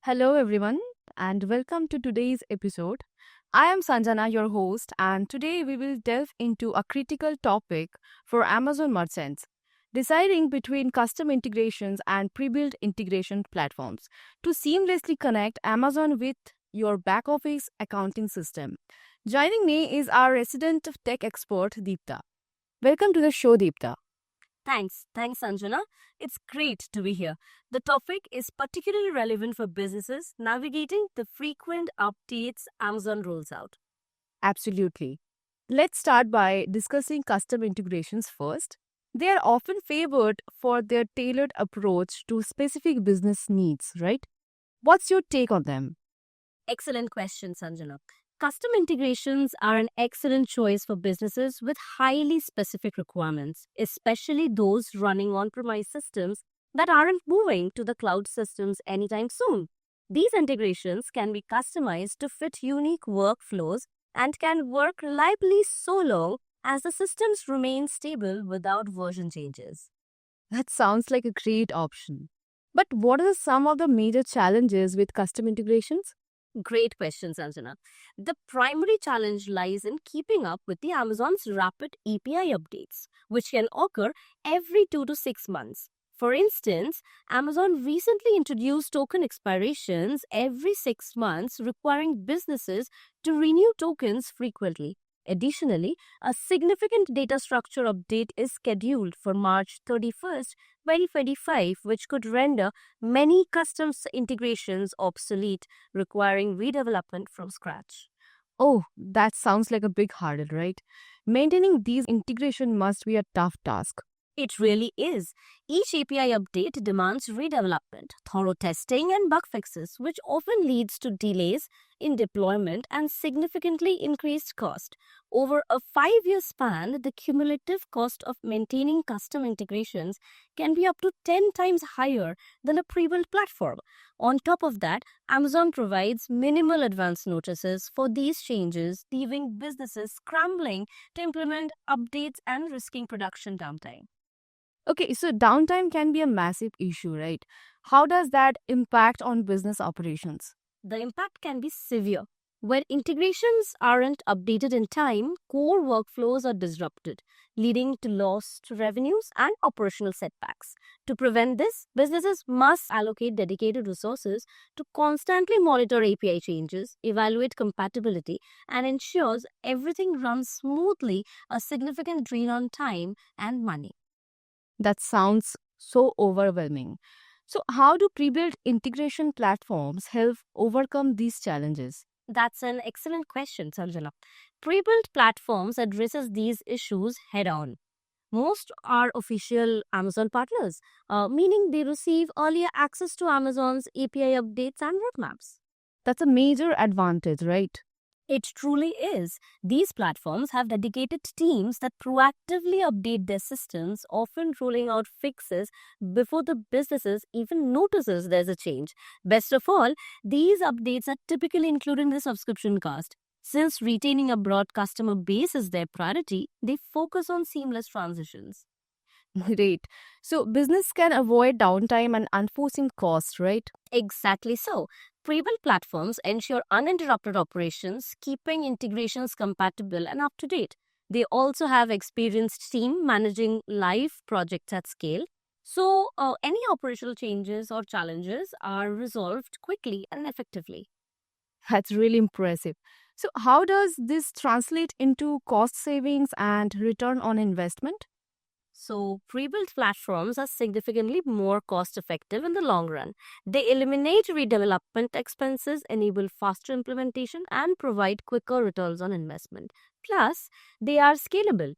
Hello, everyone, and welcome to today's episode. I am Sanjana, your host, and today we will delve into a critical topic for Amazon merchants deciding between custom integrations and pre built integration platforms to seamlessly connect Amazon with your back office accounting system. Joining me is our resident tech expert, Deepta. Welcome to the show, Deepta. Thanks, Sanjana. It's great to be here. The topic is particularly relevant for businesses navigating the frequent updates Amazon rolls out. Absolutely. Let's start by discussing custom integrations first. They are often favored for their tailored approach to specific business needs, right? What's your take on them? Excellent question, Sanjana. Custom integrations are an excellent choice for businesses with highly specific requirements, especially those running on premise systems that aren't moving to the cloud systems anytime soon. These integrations can be customized to fit unique workflows and can work reliably so long as the systems remain stable without version changes. That sounds like a great option. But what are some of the major challenges with custom integrations? Great question, Sanjana. The primary challenge lies in keeping up with the Amazon's rapid API updates, which can occur every 2 to 6 months. For instance, Amazon recently introduced token expirations every 6 months, requiring businesses to renew tokens frequently. Additionally, a significant data structure update is scheduled for March 31st, 2025, which could render many integrations obsolete, requiring redevelopment from scratch. Oh, that sounds like a big hurdle, right? Maintaining these integration must be a tough task. It really is. Each API update demands redevelopment, thorough testing, and bug fixes, which often leads to delays in deployment and significantly increased cost. Over a 5 year span, the cumulative cost of maintaining custom integrations can be up to 10 times higher than a pre built platform. On top of that, Amazon provides minimal advance notices for these changes, leaving businesses scrambling to implement updates and risking production downtime. Okay, so downtime can be a massive issue, right? How does that impact on business operations? The impact can be severe. When integrations aren't updated in time, core workflows are disrupted, leading to lost revenues and operational setbacks. To prevent this, businesses must allocate dedicated resources to constantly monitor API changes, evaluate compatibility, and ensures everything runs smoothly, a significant drain on time and money. That sounds so overwhelming. So, how do pre built integration platforms help overcome these challenges? That's an excellent question, Sanjana. Pre-built platforms addresses these issues head on. Most are official Amazon partners, meaning they receive earlier access to Amazon's API updates and roadmaps. That's a major advantage, right? It truly is. These platforms have dedicated teams that proactively update their systems, often rolling out fixes before the businesses even notices there's a change. Best of all, these updates are typically included in the subscription cost. Since retaining a broad customer base is their priority, they focus on seamless transitions. Great. So, business can avoid downtime and unforeseen costs, right? Exactly so. Pre-built platforms ensure uninterrupted operations, keeping integrations compatible and up to date. They also have experienced team managing live projects at scale. So, any operational changes or challenges are resolved quickly and effectively. That's really impressive. So, how does this translate into cost savings and return on investment? So, pre-built platforms are significantly more cost-effective in the long run. They eliminate redevelopment expenses, enable faster implementation, and provide quicker returns on investment. Plus, they are scalable.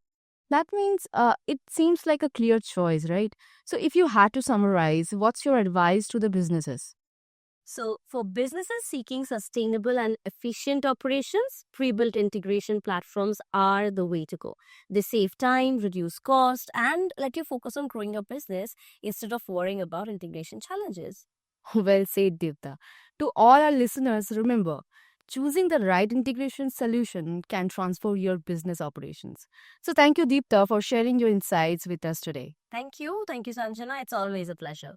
That means it seems like a clear choice, right? So, if you had to summarize, what's your advice to the businesses? So, for businesses seeking sustainable and efficient operations, pre built integration platforms are the way to go. They save time, reduce cost, and let you focus on growing your business instead of worrying about integration challenges. Well said, Divta. To all our listeners, remember, choosing the right integration solution can transform your business operations. So, thank you, Deepta, for sharing your insights with us today. Thank you. Thank you, Sanjana. It's always a pleasure.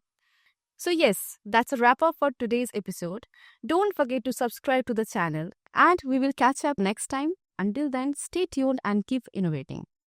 So, yes, that's a wrap up for today's episode. Don't forget to subscribe to the channel, and we will catch up next time. Until then, stay tuned and keep innovating.